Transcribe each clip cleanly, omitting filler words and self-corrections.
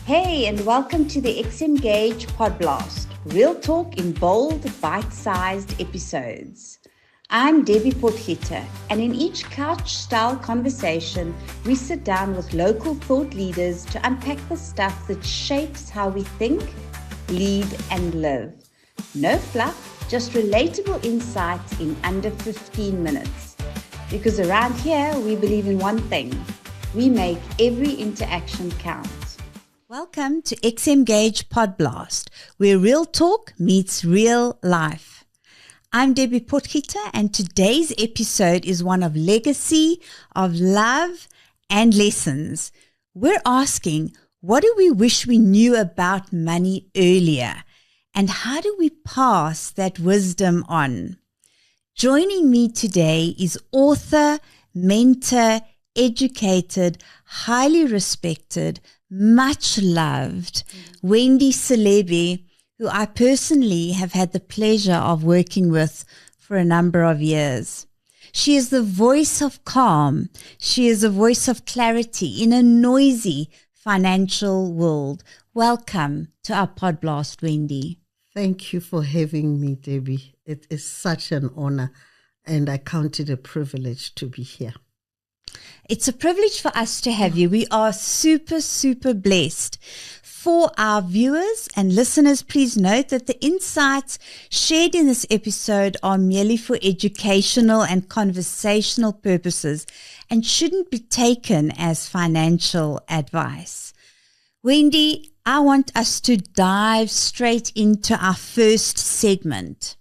Hey, and welcome to the XMwize PodBLAST, real talk in bold, bite-sized episodes. I'm Debbie Potgieter, and in each couch-style conversation, we sit down with local thought leaders to unpack the stuff that shapes how we think, lead, and live. No fluff, just relatable insights in under 15 minutes. Because around here, we believe in one thing. We make every interaction count. Welcome to XMwize PodBLAST, where real talk meets real life. I'm Debbie Potgieter, and today's episode is one of legacy, of love, and lessons. We're asking, what do we wish we knew about money earlier? And how do we pass that wisdom on? Joining me today is author, mentor, educated, highly respected, much loved Wendy Selebi, who I personally have had the pleasure of working with for a number of years. She is the voice of calm. She is a voice of clarity in a noisy financial world. Welcome to our PodBLAST, Wendy. Thank you for having me, Debbie. It is such an honor, and I count it a privilege to be here. It's a privilege for us to have you. We are super, super blessed. For our viewers and listeners, please note that the insights shared in this episode are merely for educational and conversational purposes and shouldn't be taken as financial advice. Wendy, I want us to dive straight into our first segment.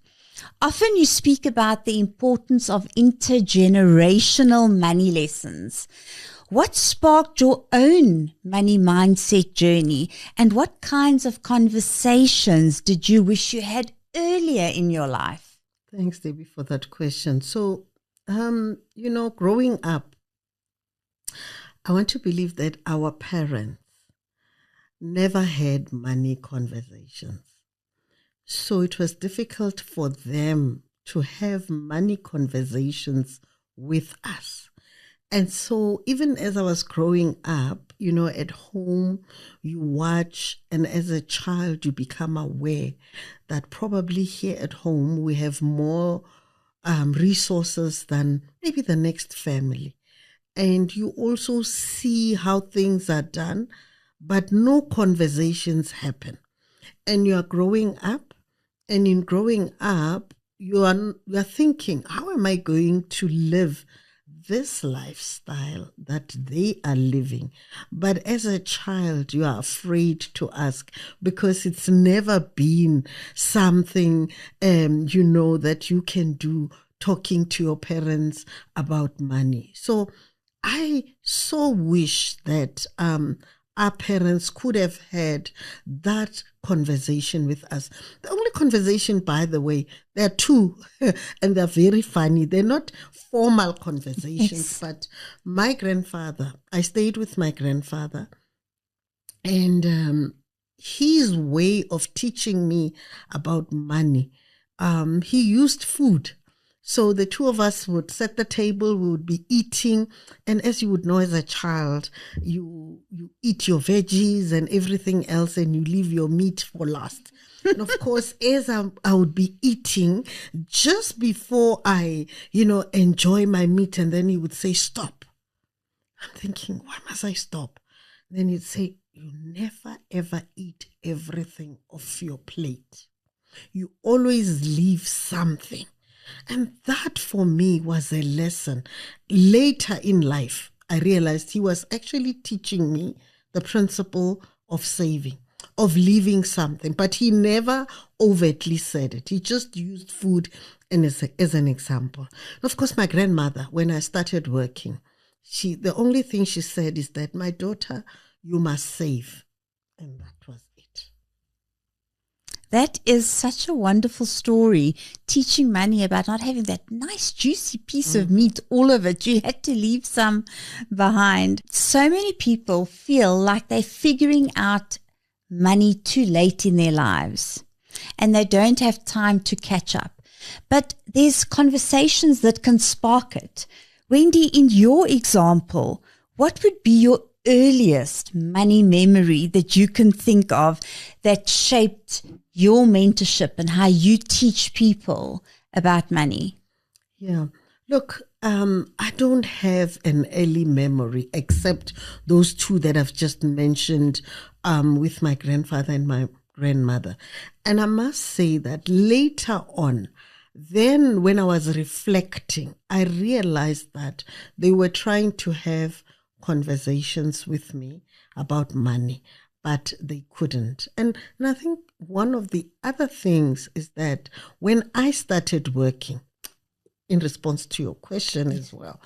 Often you speak about the importance of intergenerational money lessons. What sparked your own money mindset journey, and what kinds of conversations did you wish you had earlier in your life? Thanks, Debbie, for that question. So, growing up, I want to believe that our parents never had money conversations. So it was difficult for them to have money conversations with us. And so even as I was growing up, at home, you watch, and as a child, you become aware that probably here at home, we have more resources than maybe the next family. And you also see how things are done, but no conversations happen. And you are growing up, and in growing up, you are thinking, how am I going to live this lifestyle that they are living? But as a child, you are afraid to ask because it's never been something, that you can do, talking to your parents about money. So I so wish that our parents could have had that conversation with us. The only conversation, by the way, there are two, and they're very funny. They're not formal conversations, yes. But my grandfather, I stayed with my grandfather, and his way of teaching me about money, he used food. So the two of us would set the table, we would be eating, and as you would know as a child, you eat your veggies and everything else, and you leave your meat for last. And of course, as I would be eating, just before I, enjoy my meat, and then he would say, stop. I'm thinking, why must I stop? And then he'd say, you never ever eat everything off your plate. You always leave something. And that for me was a lesson. Later in life, I realized he was actually teaching me the principle of saving, of leaving something. But he never overtly said it. He just used food as an example. And of course, my grandmother, when I started working, the only thing she said is that, my daughter, you must save. And that was it. That is such a wonderful story, teaching money about not having that nice juicy piece of meat, all of it. You had to leave some behind. So many people feel like they're figuring out money too late in their lives and they don't have time to catch up. But there's conversations that can spark it. Wendy, in your example, what would be your earliest money memory that you can think of that shaped your mentorship and how you teach people about money? Yeah. Look, I don't have an early memory except those two that I've just mentioned with my grandfather and my grandmother. And I must say that later on, then when I was reflecting, I realized that they were trying to have conversations with me about money, but they couldn't. And I think one of the other things is that when I started working, in response to your question as well,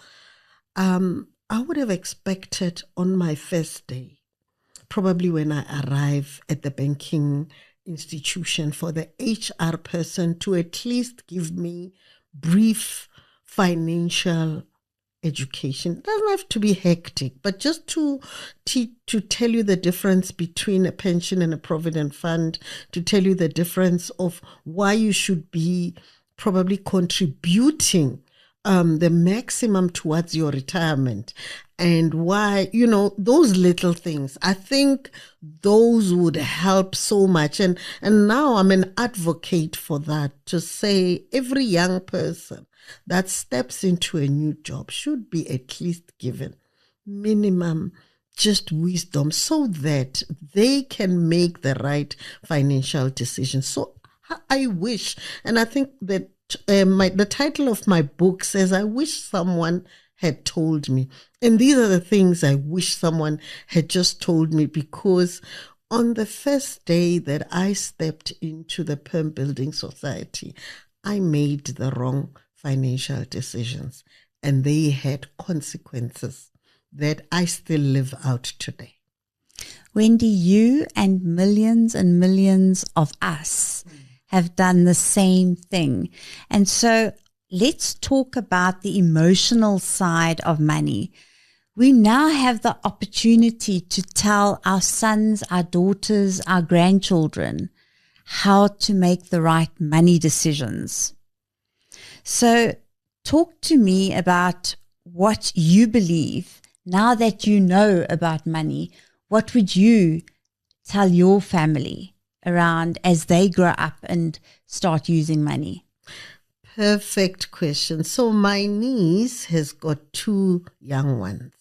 I would have expected on my first day, probably when I arrive at the banking institution, for the HR person to at least give me brief financial education. It doesn't have to be hectic, but just to tell you the difference between a pension and a provident fund, to tell you the difference of why you should be probably contributing the maximum towards your retirement, and why, those little things. I think those would help so much. And now I'm an advocate for that, to say every young person that steps into a new job should be at least given minimum just wisdom so that they can make the right financial decisions. So I wish, and I think that the title of my book says, I wish someone had told me. And these are the things I wish someone had just told me, because on the first day that I stepped into the Perm Building Society, I made the wrong financial decisions, and they had consequences that I still live out today. Wendy, you and millions of us have done the same thing. And so let's talk about the emotional side of money. We now have the opportunity to tell our sons, our daughters, our grandchildren how to make the right money decisions. So talk to me about what you believe now that you know about money. What would you tell your family around as they grow up and start using money? Perfect question. So my niece has got 2 young ones,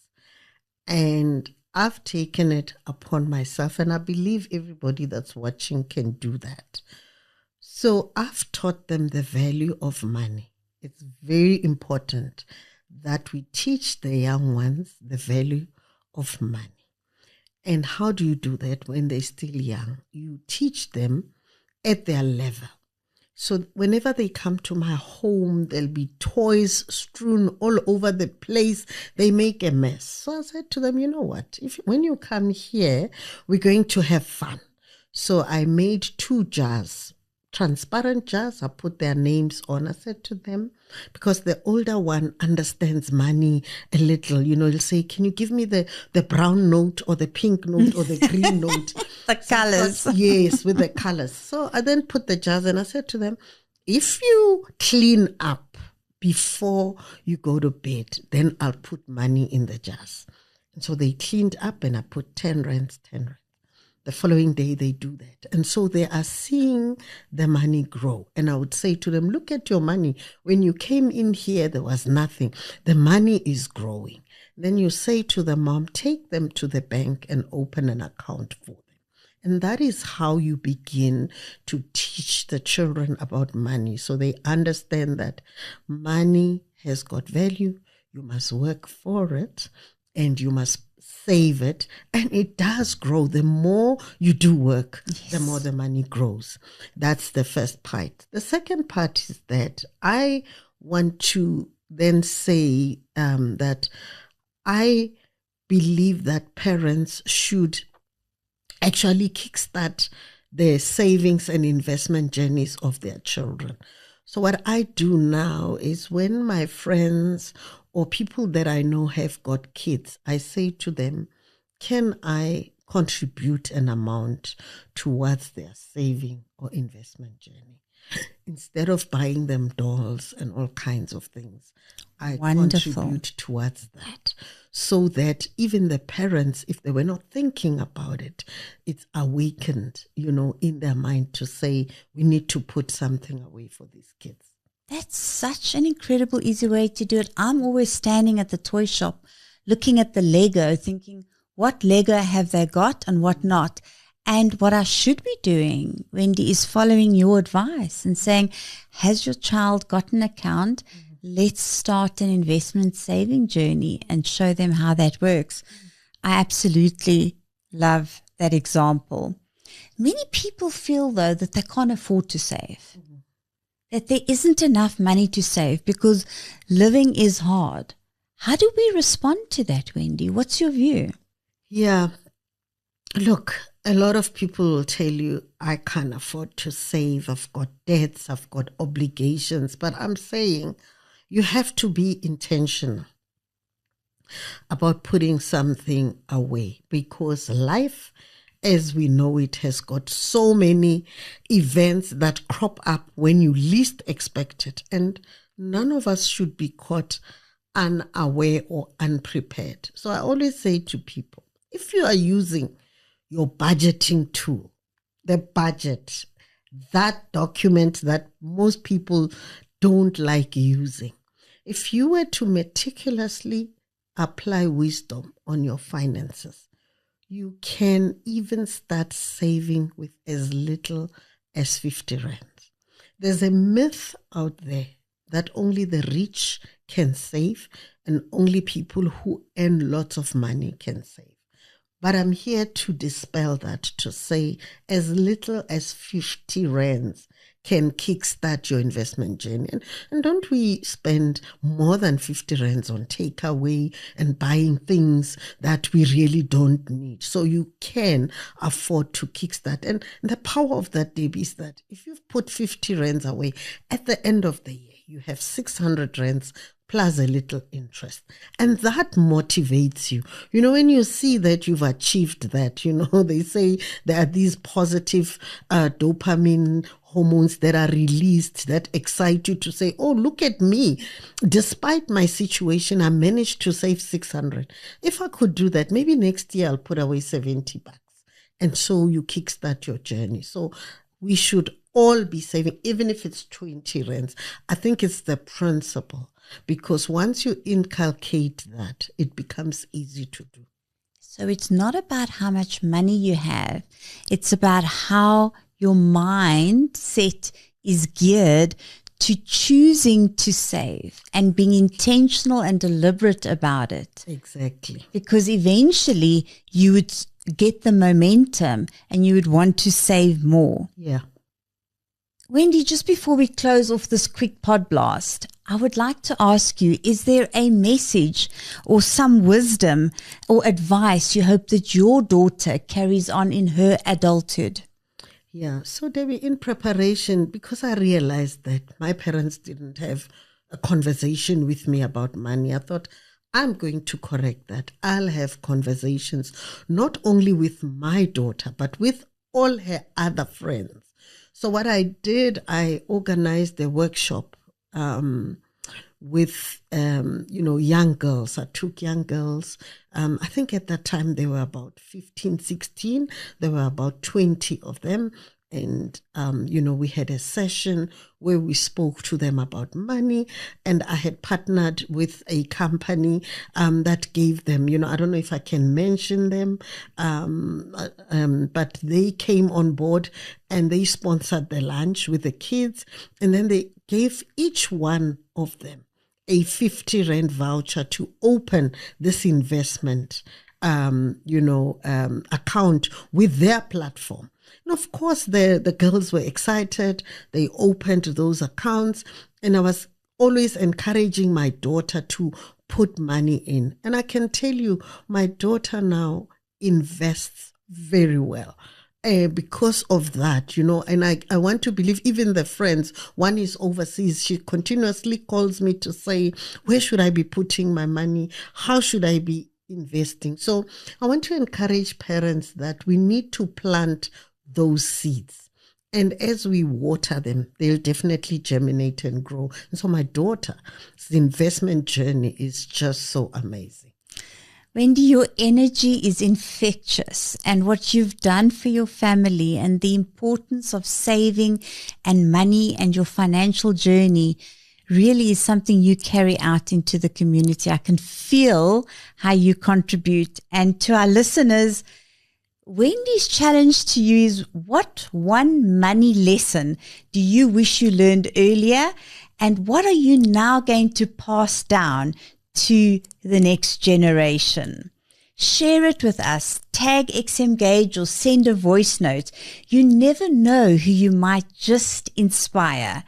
and I've taken it upon myself, and I believe everybody that's watching can do that. So I've taught them the value of money. It's very important that we teach the young ones the value of money. And how do you do that when they're still young? You teach them at their level. So whenever they come to my home, there'll be toys strewn all over the place. They make a mess. So I said to them, you know what? When you come here, we're going to have fun. So I made 2 jars, transparent jars. I put their names on. I said to them, because the older one understands money a little, he'll say, can you give me the brown note or the pink note or the green note? The colors. Yes, with the colors. So I then put the jars, and I said to them, if you clean up before you go to bed, then I'll put money in the jars. And so they cleaned up, and I put 10 rands, 10 rands. The following day, they do that. And so they are seeing the money grow. And I would say to them, look at your money. When you came in here, there was nothing. The money is growing. Then you say to the mom, take them to the bank and open an account for them. And that is how you begin to teach the children about money, so they understand that money has got value. You must work for it, and you must save it, and it does grow. The more you do work, yes, the more the money grows. That's the first part. The second part is that I want to then say that I believe that parents should actually kickstart the savings and investment journeys of their children. So what I do now is, when my friends or people that I know have got kids, I say to them, can I contribute an amount towards their saving or investment journey? Instead of buying them dolls and all kinds of things, I contribute towards that. so that even the parents, if they were not thinking about it, it's awakened, in their mind to say, we need to put something away for these kids. That's such an incredible, easy way to do it. I'm always standing at the toy shop, looking at the Lego, thinking, what Lego have they got and what not? And what I should be doing, Wendy, is following your advice and saying, has your child got an account? Let's start an investment saving journey and show them how that works. I absolutely love that example. Many people feel, though, that they can't afford to save. That there isn't enough money to save because living is hard. How do we respond to that, Wendy? What's your view? Yeah, look, a lot of people will tell you, I can't afford to save. I've got debts, I've got obligations. But I'm saying you have to be intentional about putting something away, because life as we know it has got so many events that crop up when you least expect it. And none of us should be caught unaware or unprepared. So I always say to people, if you are using your budgeting tool, the budget, that document that most people don't like using, if you were to meticulously apply wisdom on your finances, you can even start saving with as little as 50 rand. There's a myth out there that only the rich can save and only people who earn lots of money can save. But I'm here to dispel that, to say as little as 50 rands can kickstart your investment journey. And don't we spend more than 50 rands on takeaway and buying things that we really don't need? So you can afford to kickstart. And the power of that, Debbie, is that if you've put 50 rands away, at the end of the year, you have 600 rands plus a little interest. And that motivates you. When you see that you've achieved that, they say there are these positive dopamine hormones that are released that excite you to say, oh, look at me. Despite my situation, I managed to save 600. If I could do that, maybe next year I'll put away 70 bucks. And so you kickstart your journey. So we should all be saving, even if it's 20 rands. I think it's the principle, because once you inculcate that, it becomes easy to do. So it's not about how much money you have. It's about how your mindset is geared to choosing to save and being intentional and deliberate about it. Exactly. Because eventually you would get the momentum and you would want to save more. Yeah. Wendy, just before we close off this quick PodBLAST, I would like to ask you, is there a message or some wisdom or advice you hope that your daughter carries on in her adulthood? Yeah. So, Debbie, in preparation, because I realized that my parents didn't have a conversation with me about money, I thought, I'm going to correct that. I'll have conversations not only with my daughter, but with all her other friends. So what I did, I organized a workshop with, young girls. I took young girls. I think at that time they were about 15, 16. There were about 20 of them. And, we had a session where we spoke to them about money. And I had partnered with a company that gave them, I don't know if I can mention them, but they came on board and they sponsored the lunch with the kids. And then they gave each one of them a 50 rand voucher to open this investment, account with their platform. And of course, the girls were excited. They opened those accounts, and I was always encouraging my daughter to put money in. And I can tell you, my daughter now invests very well. Because of that, and I want to believe even the friends, one is overseas, she continuously calls me to say, where should I be putting my money? How should I be investing? So I want to encourage parents that we need to plant those seeds. And as we water them, they'll definitely germinate and grow. And so my daughter's investment journey is just so amazing. Wendy, your energy is infectious, and what you've done for your family and the importance of saving and money and your financial journey really is something you carry out into the community. I can feel how you contribute. And to our listeners, Wendy's challenge to you is, what one money lesson do you wish you learned earlier? And what are you now going to pass down to the next generation? Share it with us. Tag XMGage or send a voice note. You never know who you might just inspire.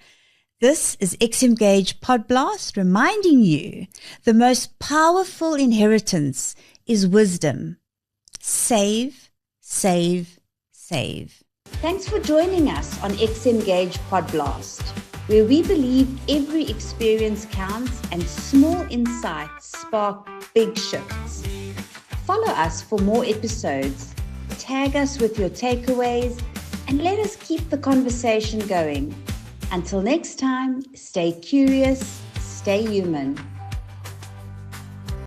This is XMGage PodBLAST reminding you the most powerful inheritance is wisdom. Save, save, save. Thanks for joining us on XMGage PodBLAST, where we believe every experience counts and small insights spark big shifts. Follow us for more episodes, tag us with your takeaways, and let us keep the conversation going. Until next time, stay curious, stay human.